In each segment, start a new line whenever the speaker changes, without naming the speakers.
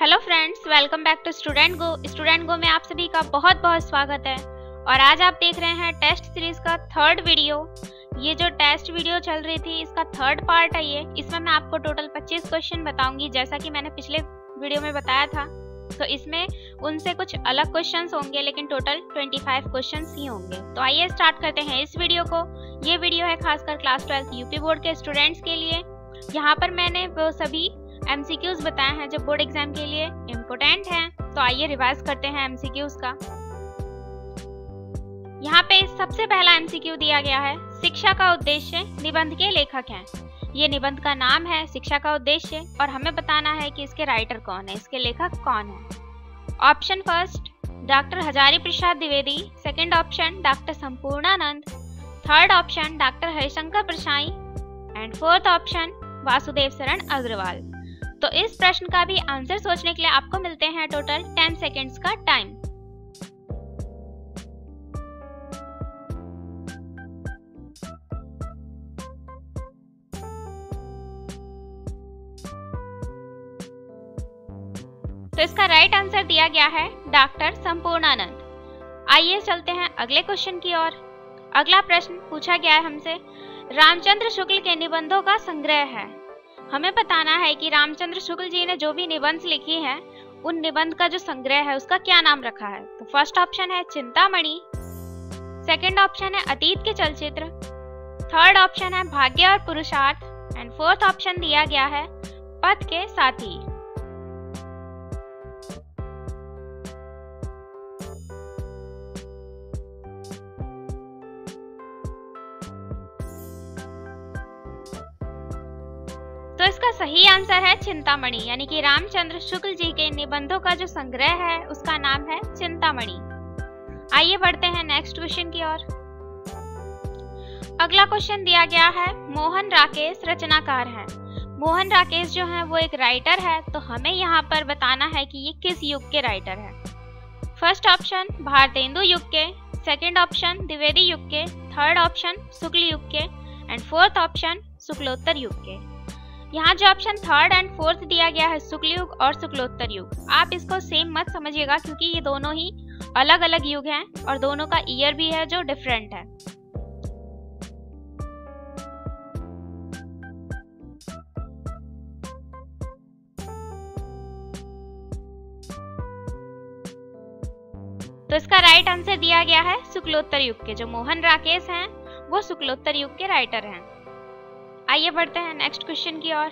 Hello friends, welcome back to Student Go में आप सभी का बहुत बहुत स्वागत है। और आज आप देख रहे हैं टेस्ट सीरीज का थर्ड वीडियो। ये जो टेस्ट वीडियो चल रही थी इसका थर्ड पार्ट है ये। इसमें मैं आपको टोटल 25 क्वेश्चन बताऊंगी, जैसा कि मैंने पिछले वीडियो में बताया था। तो इसमें उनसे कुछ अलग क्वेश्चंस होंगे, लेकिन टोटल 25 क्वेश्चंस ही होंगे। तो आइए स्टार्ट करते हैं इस वीडियो को। ये वीडियो है खासकर क्लास 12 यूपी बोर्ड के स्टूडेंट्स के लिए। यहाँ पर मैंने वो सभी MCQs बताए हैं जो बोर्ड एग्जाम के लिए इम्पोर्टेंट हैं। तो आइए रिवाइज करते हैं MCQs का। यहाँ पे सबसे पहला MCQ दिया गया है, शिक्षा का उद्देश्य निबंध के लेखक हैं। ये निबंध का नाम है शिक्षा का उद्देश्य, और हमें बताना है कि इसके राइटर कौन है, इसके लेखक कौन है। Option first doctor Hazari Prasad Dwivedi, second option doctor Sampurnanand, third option doctor Harishankar Parsai and fourth option Vasudev Sharan Agarwal. तो इस प्रश्न का भी आंसर सोचने के लिए आपको मिलते हैं टोटल 10 सेकेंड्स का टाइम। तो इसका राइट आंसर दिया गया है डॉक्टर संपूर्णानंद। आइए चलते हैं अगले क्वेश्चन की ओर। अगला प्रश्न पूछा गया है हमसे, रामचंद्र शुक्ल के निबंधों का संग्रह है। हमें बताना है कि रामचंद्र शुक्ल जी ने जो भी निबंध लिखी है उन निबंध का जो संग्रह है उसका क्या नाम रखा है। तो फर्स्ट ऑप्शन है चिंतामणि, सेकंड ऑप्शन है अतीत के चलचित्र, थर्ड ऑप्शन है भाग्य और पुरुषार्थ एंड फोर्थ ऑप्शन दिया गया है पथ के साथी। तो इसका सही आंसर है चिंतामणि, यानी कि रामचंद्र शुक्ल जी के निबंधों का जो संग्रह है उसका नाम है चिंतामणि। आइए बढ़ते हैं नेक्स्ट क्वेश्चन की ओर। अगला क्वेश्चन दिया गया है, मोहन राकेश रचनाकार है। मोहन राकेश जो है वो एक राइटर है। तो हमें यहाँ पर बताना है कि ये किस युग के राइटर है। फर्स्ट ऑप्शन भारतेंदु युग के, सेकेंड ऑप्शन द्विवेदी युग के, थर्ड ऑप्शन शुक्ल युग के एंड फोर्थ ऑप्शन शुक्लोत्तर युग के। यहाँ जो ऑप्शन थर्ड एंड फोर्थ दिया गया है शुक्ल युग और शुक्लोत्तर युग, आप इसको सेम मत समझिएगा, क्योंकि ये दोनों ही अलग अलग युग हैं और दोनों का ईयर भी है जो डिफरेंट है। तो इसका राइट आंसर दिया गया है शुक्लोत्तर युग के। जो मोहन राकेश हैं वो शुक्लोत्तर युग के राइटर हैं। आइए बढ़ते हैं नेक्स्ट क्वेश्चन की ओर।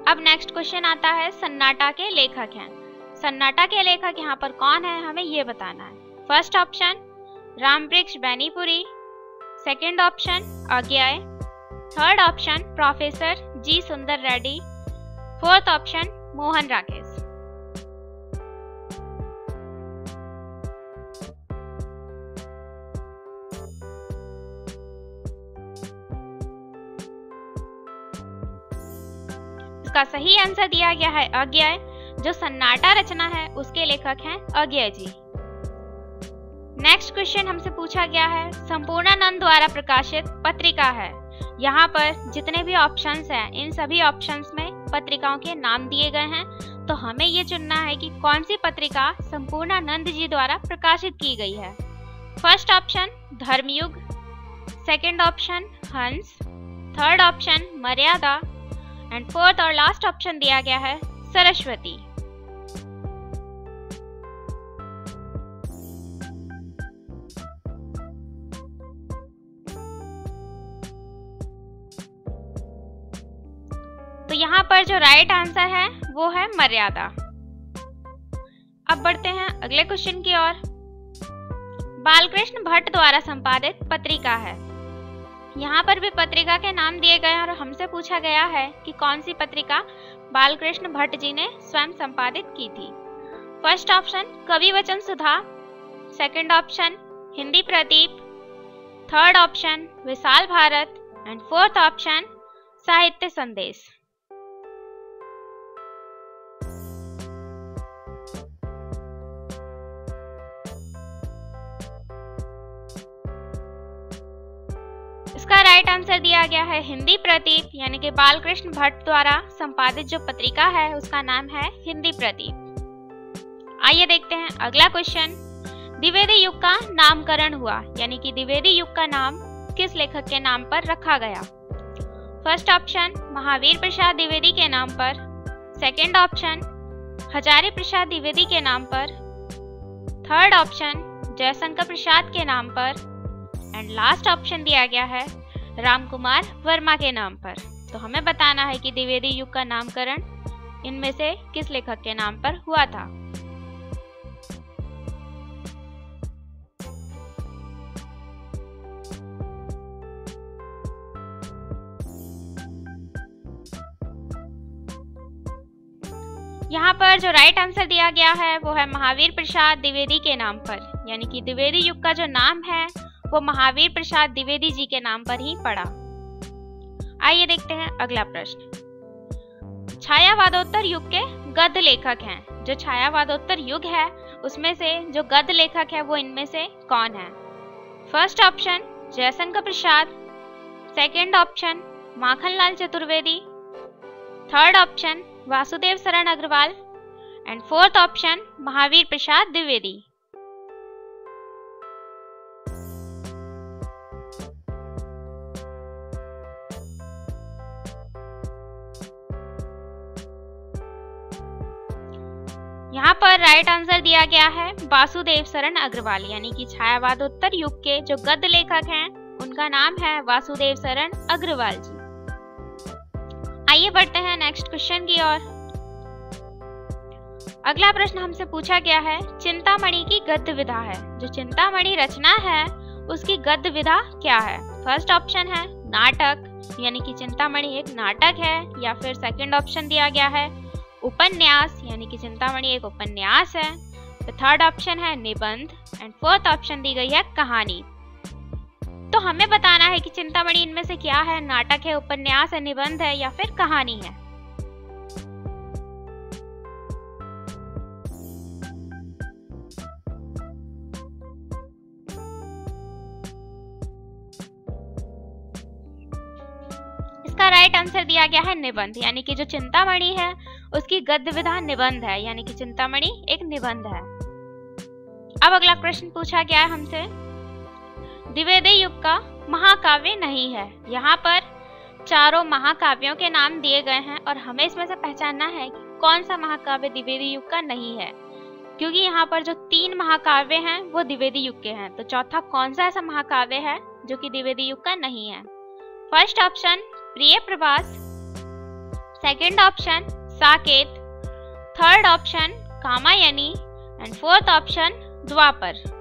अब नेक्स्ट क्वेश्चन आता है, सन्नाटा के लेखक हैं। सन्नाटा के लेखक यहाँ पर कौन है, हमें ये बताना है। First option Ramvriksh Benipuri, second option Agyeya, third option professor G Sundar Reddy, fourth option Mohan Rakesh. इसका सही आंसर दिया गया है अज्ञेय। जो सन्नाटा रचना है उसके लेखक हैं अज्ञेय जी। नेक्स्ट क्वेश्चन हमसे पूछा गया है, संपूर्णानंद द्वारा प्रकाशित पत्रिका है। यहाँ पर जितने भी ऑप्शंस हैं इन सभी ऑप्शंस में पत्रिकाओं के नाम दिए गए हैं। तो हमें ये चुनना है कि कौन सी पत्रिका संपूर्णानंद जी द्वारा प्रकाशित की गई है। First option Dharmayug, second option Hans, third option Maryada and fourth और लास्ट ऑप्शन दिया गया है सरस्वती। तो यहाँ पर जो राइट आंसर है वो है मर्यादा। अब बढ़ते हैं अगले क्वेश्चन की ओर। बालकृष्ण भट्ट द्वारा संपादित पत्रिका है। यहाँ पर भी पत्रिका के नाम दिए गए हैं और हमसे पूछा गया है कि कौन सी पत्रिका बालकृष्ण भट्ट जी ने स्वयं संपादित की थी। First option Kavi Vachan Sudha, second option Hindi Pradeep, third option Vishal Bharat and fourth option Sahitya Sandesh. इसका राइट आंसर दिया गया है हिंदी प्रदीप, यानी कि बालकृष्ण भट्ट द्वारा संपादित जो पत्रिका है उसका नाम है हिंदी प्रदीप। आइए देखते हैं अगला क्वेश्चन। द्विवेदी युग का नामकरण हुआ, यानी कि द्विवेदी युग का नाम किस लेखक के नाम पर रखा गया? फर्स्ट ऑप्शन महावीर प्रसाद द्विवेदी के नाम पर, सेकंड ऑप्शन हजारी प्रसाद द्विवेदी के नाम पर, थर्ड ऑप्शन जयशंकर प्रसाद के नाम पर, एंड लास्ट ऑप्शन दिया गया है रामकुमार वर्मा के नाम पर। तो हमें बताना है कि द्विवेदी युग का नामकरण इनमें से किस लेखक के नाम पर हुआ था। यहाँ पर जो राइट आंसर दिया गया है वो है महावीर प्रसाद द्विवेदी के नाम पर, यानी कि द्विवेदी युग का जो नाम है वो महावीर प्रसाद द्विवेदी जी के नाम पर ही पड़ा। आइए देखते हैं अगला प्रश्न। छायावादोत्तर युग के गद्य लेखक हैं। जो छायावादोत्तर युग है उसमें से जो गद्य लेखक है वो इनमें से कौन है? First option Jaishankar Prasad, second option Makhanlal Chaturvedi, third option Vasudev Sharan Agrawal, and fourth option Mahavir Prasad Dwivedi. यहाँ पर राइट आंसर दिया गया है वासुदेव शरण अग्रवाल, यानी कि छायावादोत्तर युग के जो गद्य लेखक हैं उनका नाम है वासुदेव शरण अग्रवाल जी। आइए बढ़ते हैं नेक्स्ट क्वेश्चन की ओर। अगला प्रश्न हमसे पूछा गया है चिंतामणि की गद्य विधा है। जो चिंतामणि रचना है उसकी गद्य विधा क्या है? फर्स्ट ऑप्शन है नाटक, यानी कि चिंतामणि एक नाटक है, या फिर सेकंड ऑप्शन दिया गया है उपन्यास, यानी कि चिंतामणि एक उपन्यास है, तो थर्ड ऑप्शन है निबंध, एंड फोर्थ ऑप्शन दी गई है कहानी। तो हमें बताना है कि चिंतामणि इनमें से क्या है, नाटक है, उपन्यास है, निबंध है, या फिर कहानी है। इसका राइट आंसर दिया गया है निबंध, यानी कि जो चिंतामणि है उसकी गद्य विधा निबंध है, यानी कि चिंतामणि एक निबंध है। अब अगला प्रश्न पूछा गया है हमसे द्विवेदी युग का महाकाव्य नहीं है। यहाँ पर चारों महाकाव्यों के नाम दिए गए हैं और हमें इसमें से पहचानना है कि कौन सा महाकाव्य द्विवेदी युग का नहीं है, क्योंकि यहाँ पर जो 3 महाकाव्य हैं वो द्विवेदी युग के हैं। तो चौथा कौन सा ऐसा महाकाव्य है जो कि द्विवेदी युग का नहीं है? First option Priya Pravas, second option Saket, third option Kamayani, and fourth option Dwapar.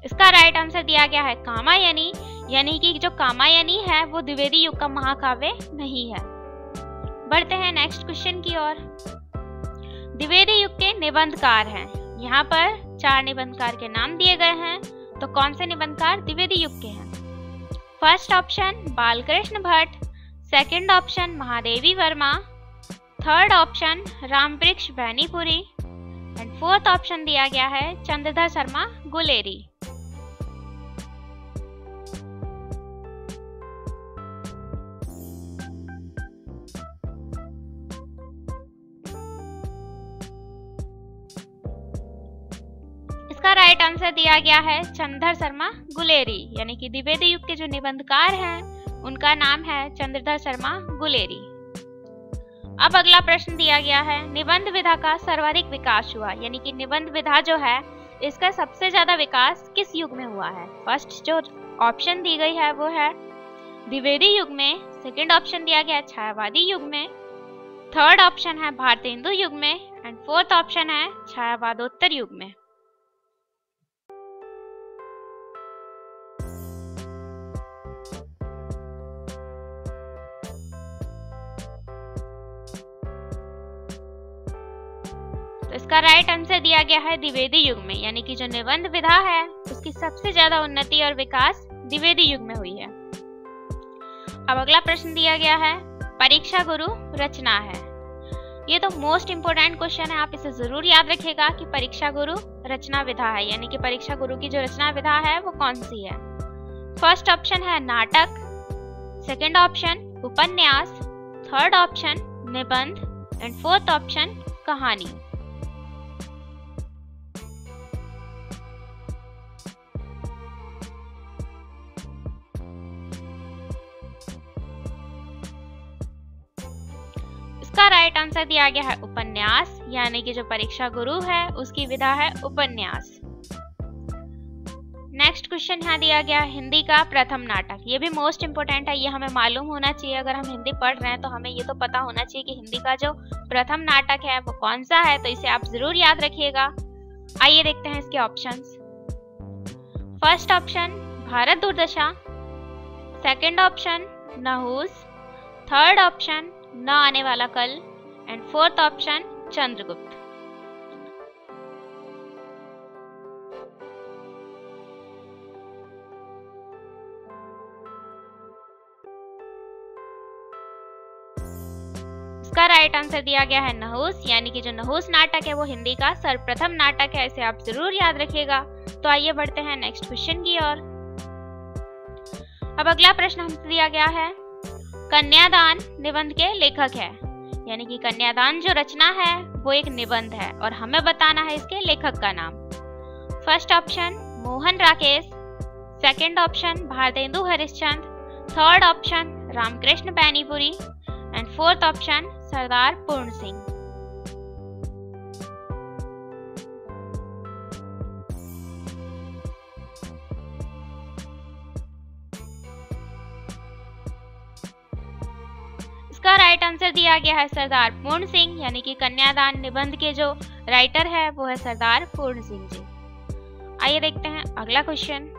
इसका राइट आंसर दिया गया है कामायनी, यानी कि जो कामायनी है वो द्विवेदी युग का महाकाव्य नहीं है। बढ़ते हैं नेक्स्ट क्वेश्चन की ओर। द्विवेदी युग के निबंधकार हैं। यहाँ पर 4 निबंधकार के नाम दिए गए हैं, तो कौन से निबंधकार द्विवेदी युग के हैं? First option Balkrishna Bhatt, second option Mahadevi Verma, third option Ramvriksh Benipuri, and fourth option दिया गया है चंद्रधर शर्मा गुलेरी। इसका राइट आंसर दिया गया है चंद्रधर शर्मा गुलेरी, यानी कि द्विवेदी युग के जो निबंधकार हैं उनका नाम है चंद्रधर शर्मा गुलेरी। अब अगला प्रश्न दिया गया है निबंध विधा का सर्वाधिक विकास हुआ, यानी कि निबंध विधा जो है इसका सबसे ज्यादा विकास किस युग में हुआ है? फर्स्ट जो ऑप्शन दी गई है वो है द्विवेदी युग में, सेकंड ऑप्शन दिया गया है छायावादी युग में, थर्ड ऑप्शन है भारतेंदु युग में, एंड फोर्थ ऑप्शन है छायावादोत्तर युग में। इसका राइट आंसर दिया गया है द्विवेदी युग में, यानी कि जो निबंध विधा है उसकी सबसे ज्यादा उन्नति और विकास द्विवेदी युग में हुई है। अब अगला प्रश्न दिया गया है परीक्षा गुरु रचना है? ये तो मोस्ट इंपोर्टेंट क्वेश्चन है, आप इसे जरूर याद रखिएगा कि परीक्षा गुरु रचना विधा है, यानी कि परीक्षा गुरु की जो रचना विधा है वो कौन सी है। फर्स्ट ऑप्शन है नाटक, सेकंड ऑप्शन उपन्यास, थर्ड ऑप्शन निबंध एंड फोर्थ ऑप्शन कहानी। इसका राइट आंसर दिया गया है उपन्यास, यानी कि जो परीक्षा गुरु है उसकी विधा है उपन्यास। नेक्स्ट क्वेश्चन यहाँ दिया गया हिंदी का प्रथम नाटक। ये भी मोस्ट इंपोर्टेंट है, ये हमें मालूम होना चाहिए। अगर हम हिंदी पढ़ रहे हैं तो हमें ये तो पता होना चाहिए कि हिंदी का जो प्रथम नाटक है वो कौन सा है, तो इसे आप जरूर याद रखिएगा। आइए देखते हैं इसके ऑप्शंस। फर्स्ट ऑप्शन भारत दुर्दशा, second option Nahush, third option न आने वाला कल एंड फोर्थ ऑप्शन चंद्रगुप्त। इसका राइट आंसर दिया गया है नहुस, यानी कि जो नहुस नाटक है वो हिंदी का सर्वप्रथम नाटक है, इसे आप जरूर याद रखिएगा। तो आइए बढ़ते हैं नेक्स्ट क्वेश्चन की ओर। अब अगला प्रश्न हमसे दिया गया है कन्यादान निबंध के लेखक है, यानी कि कन्यादान जो रचना है वो एक निबंध है और हमें बताना है इसके लेखक का नाम। First option Mohan Rakesh, second option Bharatendu Harishchandra, third option Ramkrishna Benipuri and fourth option Sardar Puran Singh. इसका राइट आंसर दिया गया है सरदार पूर्ण सिंह, यानी कि कन्यादान निबंध के जो राइटर है वो है सरदार पूर्ण सिंह जी। आइए देखते हैं अगला क्वेश्चन।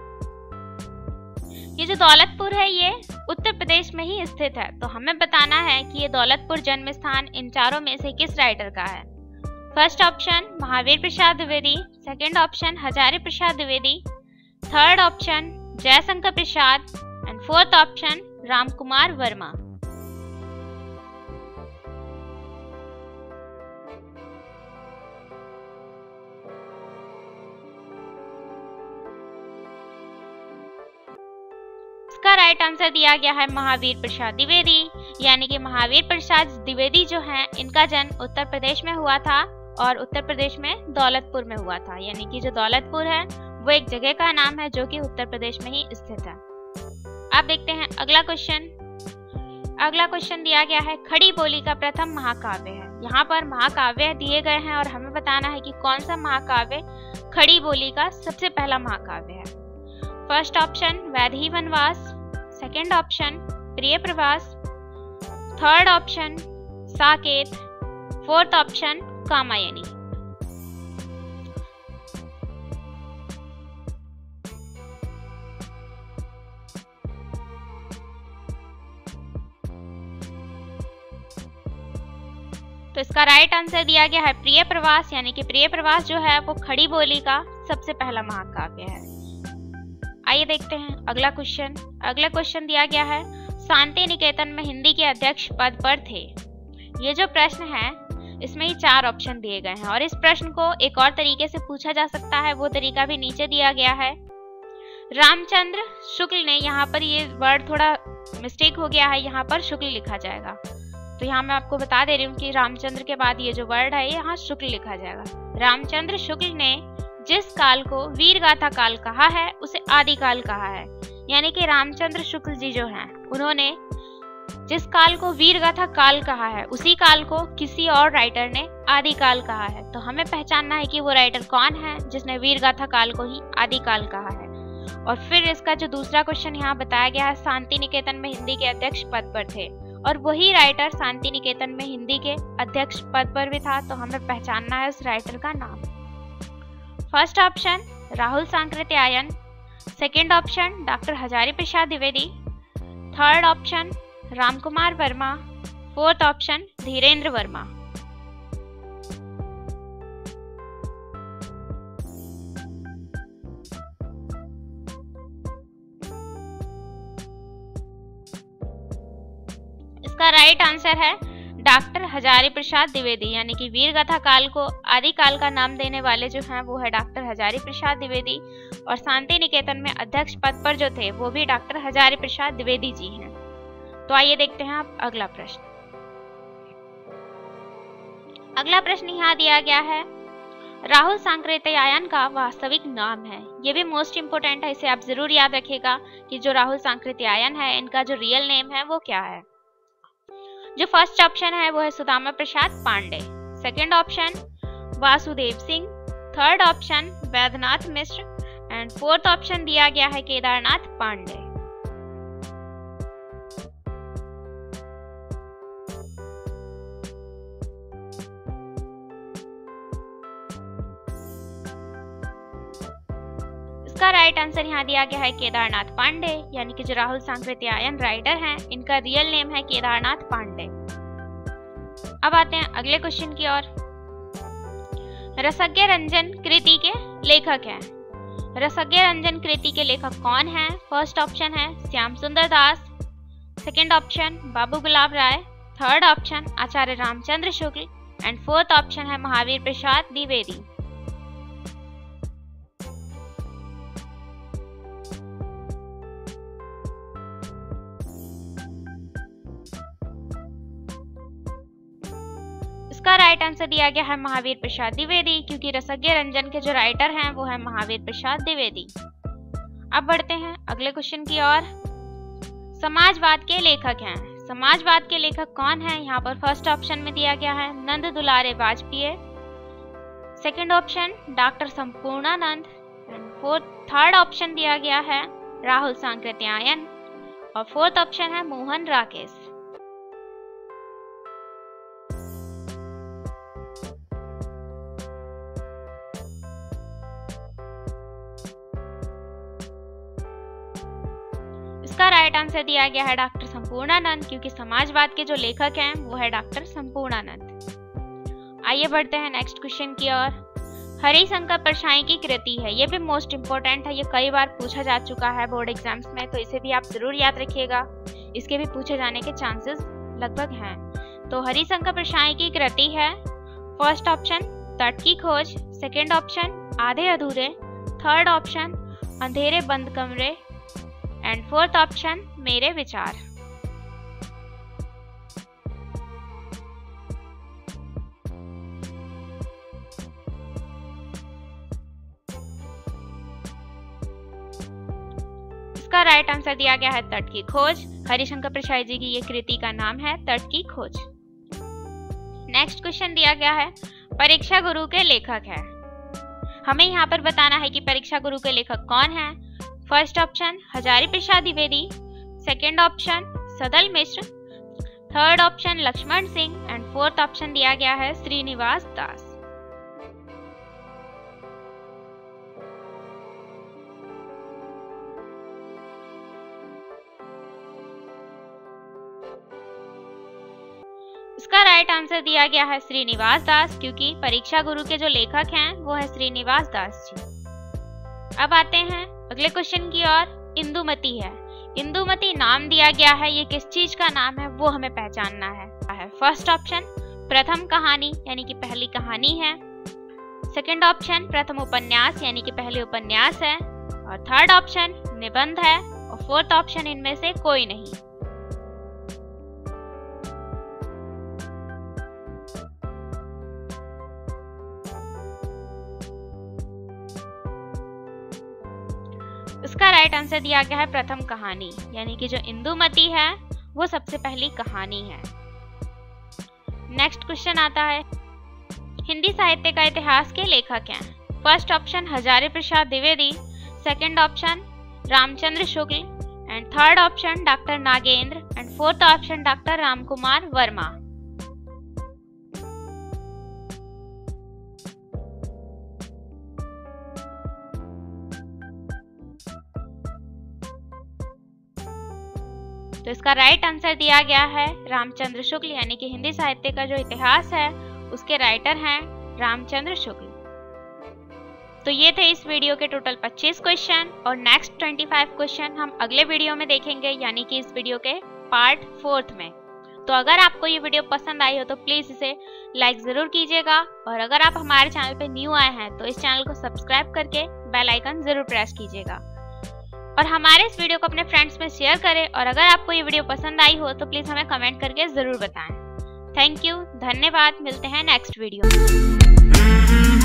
ये जो दौलतपुर है ये उत्तर प्रदेश में ही स्थित है, तो हमें बताना है कि ये दौलतपुर जन्म स्थान इन चारों में से किस राइटर का है। First option Mahavir Prasad Dwivedi, second option Hazari Prasad Dwivedi, third option Jaishankar Prasad and fourth option Ramkumar Verma. इसका राइट आंसर दिया गया है महावीर प्रसाद द्विवेदी, यानी कि महावीर प्रसाद द्विवेदी जो हैं इनका जन्म उत्तर प्रदेश में हुआ था और उत्तर प्रदेश में दौलतपुर में हुआ था, यानी कि जो दौलतपुर है वो एक जगह का नाम है जो कि उत्तर प्रदेश में ही स्थित है। अब देखते हैं अगला क्वेश्चन। अगला क्वेश्चन दिया गया है खड़ी बोली का प्रथम महाकाव्य है। यहाँ पर महाकाव्य दिए गए हैं और हमें बताना है कि कौन सा महाकाव्य खड़ी बोली का सबसे पहला महाकाव्य है। फर्स्ट ऑप्शन वैदेही वनवास, सेकंड ऑप्शन प्रिय प्रवास, third option Saket, fourth option Kamayani. तो इसका राइट आंसर दिया गया है प्रिय प्रवास, यानी कि प्रिय प्रवास जो है वो खड़ी बोली का सबसे पहला महाकाव्य है। आइए देखते हैं अगला क्वेश्चन। अगला क्वेश्चन दिया गया है शांति निकेतन में हिंदी के अध्यक्ष पद पर थे। ये जो प्रश्न है इसमें ही 4 ऑप्शन दिए गए हैं और इस प्रश्न को एक और तरीके से पूछा जा सकता है, वो तरीका भी नीचे दिया गया है। रामचंद्र शुक्ल ने, यहाँ पर ये वर्ड थोड़ा मिस्टेक हो गया है, यहाँ पर शुक्ल लिखा जाएगा। तो यहाँ मैं आपको बता दे रही हूँ कि रामचंद्र के बाद ये जो वर्ड है यहाँ शुक्ल लिखा जाएगा। रामचंद्र शुक्ल ने जिस काल को वीर गाथा काल कहा है उसे आदिकाल कहा है, यानी कि रामचंद्र शुक्ल जी जो हैं उन्होंने जिस काल को वीर गाथा काल कहा है उसी काल को किसी और राइटर ने आदिकाल कहा है। तो हमें पहचानना है कि वो राइटर कौन है जिसने वीर गाथा काल को ही आदिकाल कहा है। और फिर इसका जो दूसरा क्वेश्चन यहाँ बताया गया है शांति निकेतन में हिंदी के अध्यक्ष पद पर थे, और वही राइटर शांति निकेतन में हिंदी के अध्यक्ष पद पर भी था, तो हमें पहचानना है उस राइटर का नाम। First option Rahul Sankrityayan, second option doctor Hazari Prasad Dwivedi, third option Ramkumar Verma, fourth option Dhirendra Verma. इसका राइट आंसर है डॉक्टर हजारी प्रसाद द्विवेदी, यानी कि वीर गाथा काल को आदिकाल का नाम देने वाले जो हैं वो है डॉक्टर हजारी प्रसाद द्विवेदी। और शांति निकेतन में अध्यक्ष पद पर जो थे वो भी डॉक्टर हजारी प्रसाद द्विवेदी जी हैं। तो आइए देखते हैं आप अगला प्रश्न। अगला प्रश्न यहाँ दिया गया है, राहुल सांकृत्यायन का वास्तविक नाम है। ये भी मोस्ट इंपोर्टेंट है, इसे आप जरूर याद रखिएगा कि जो राहुल सांकृत्यायन है इनका जो रियल नेम है वो क्या है। जो फर्स्ट ऑप्शन है वो है Sudama Prasad Pandey, second option Vasudev Singh, third option Vaidyanath Mishra and fourth option दिया गया है केदारनाथ पांडे। इसका राइट आंसर यहाँ दिया गया है केदारनाथ पांडे, यानी कि जो राहुल सांकृत्यायन राइटर हैं इनका रियल नेम है केदारनाथ पांडे। अब आते हैं अगले क्वेश्चन की ओर। रसज्ञ रंजन कृति के लेखक हैं। रसज्ञ रंजन कृति के लेखक कौन हैं? फर्स्ट ऑप्शन है Shyam Sundar Das, second option Babu Gulab Rai, third option Acharya Ramchandra Shukla and fourth option है महावीर प्रसाद द्विवेदी। इसका राइट आंसर दिया गया है महावीर प्रसाद द्विवेदी, क्योंकि रसज्ञ रंजन के जो राइटर हैं वो है महावीर प्रसाद द्विवेदी। अब बढ़ते हैं अगले क्वेश्चन की ओर। समाजवाद के लेखक हैं। समाजवाद के लेखक कौन है? यहाँ पर फर्स्ट ऑप्शन में दिया गया है नंद दुलारे Vajpayee, second option doctor Sampurnanand and third option दिया गया है राहुल सांकृत्यायन और फोर्थ ऑप्शन है मोहन राकेश। इसका राइट आंसर दिया गया है डॉक्टर संपूर्णानंद, क्योंकि समाजवाद के जो लेखक हैं वो है डॉक्टर संपूर्णानंद। आइए बढ़ते हैं नेक्स्ट क्वेश्चन की ओर। हरिशंकर परछाई की कृति है। ये भी मोस्ट इंपोर्टेंट है, ये कई बार पूछा जा चुका है बोर्ड एग्जाम्स में, तो इसे भी आप जरूर याद रखिएगा, इसके भी पूछे जाने के चांसेस लगभग हैं। तो हरिशंकर परछाई की कृति है फर्स्ट ऑप्शन तट की खोज, सेकेंड ऑप्शन आधे अधूरे, थर्ड ऑप्शन अंधेरे बंद कमरे एंड फोर्थ ऑप्शन मेरे विचार। इसका राइट आंसर दिया गया है तट की खोज। हरिशंकर परछाई जी की ये कृति का नाम है तट की खोज। नेक्स्ट क्वेश्चन दिया गया है परीक्षा गुरु के लेखक है। हमें यहाँ पर बताना है कि परीक्षा गुरु के लेखक कौन है। First option Hazari Prasad Dwivedi, second option Sadal Mishra, third option Lakshman Singh and fourth option दिया गया है श्रीनिवास दास। इसका राइट आंसर दिया गया है श्रीनिवास दास, क्योंकि परीक्षा गुरु के जो लेखक हैं वो है श्रीनिवास दास जी। अब आते हैं अगले क्वेश्चन की ओर। इंदुमती है। इंदुमती नाम दिया गया है, ये किस चीज का नाम है वो हमें पहचानना है। फर्स्ट ऑप्शन प्रथम कहानी यानी कि पहली कहानी है, सेकंड ऑप्शन प्रथम उपन्यास यानी कि पहले उपन्यास है और थर्ड ऑप्शन निबंध है और फोर्थ ऑप्शन इनमें से कोई नहीं। इसका राइट आंसर दिया गया है प्रथम कहानी, यानी कि जो इंदुमती है वो सबसे पहली कहानी है। नेक्स्ट क्वेश्चन आता है हिंदी साहित्य का इतिहास के लेखक हैं। First option Hazari Prasad Dwivedi, second option Ramchandra Shukla and third option doctor Nagendra and fourth option doctor Ramkumar Verma. तो इसका राइट आंसर दिया गया है रामचंद्र शुक्ल, यानी कि हिंदी साहित्य का जो इतिहास है उसके राइटर हैं रामचंद्र शुक्ल। तो ये थे इस वीडियो के टोटल 25 क्वेश्चन और नेक्स्ट 25 क्वेश्चन हम अगले वीडियो में देखेंगे, यानी कि इस वीडियो के पार्ट 4 में। तो अगर आपको ये वीडियो पसंद आई हो तो प्लीज़ इसे लाइक ज़रूर कीजिएगा, और अगर आप हमारे चैनल पे न्यू आए हैं तो इस चैनल को सब्सक्राइब करके बेल आइकन ज़रूर प्रेस कीजिएगा, और हमारे इस वीडियो को अपने फ्रेंड्स में शेयर करें। और अगर आपको ये वीडियो पसंद आई हो तो प्लीज़ हमें कमेंट करके ज़रूर बताएं। थैंक यू, धन्यवाद, मिलते हैं नेक्स्ट वीडियो में।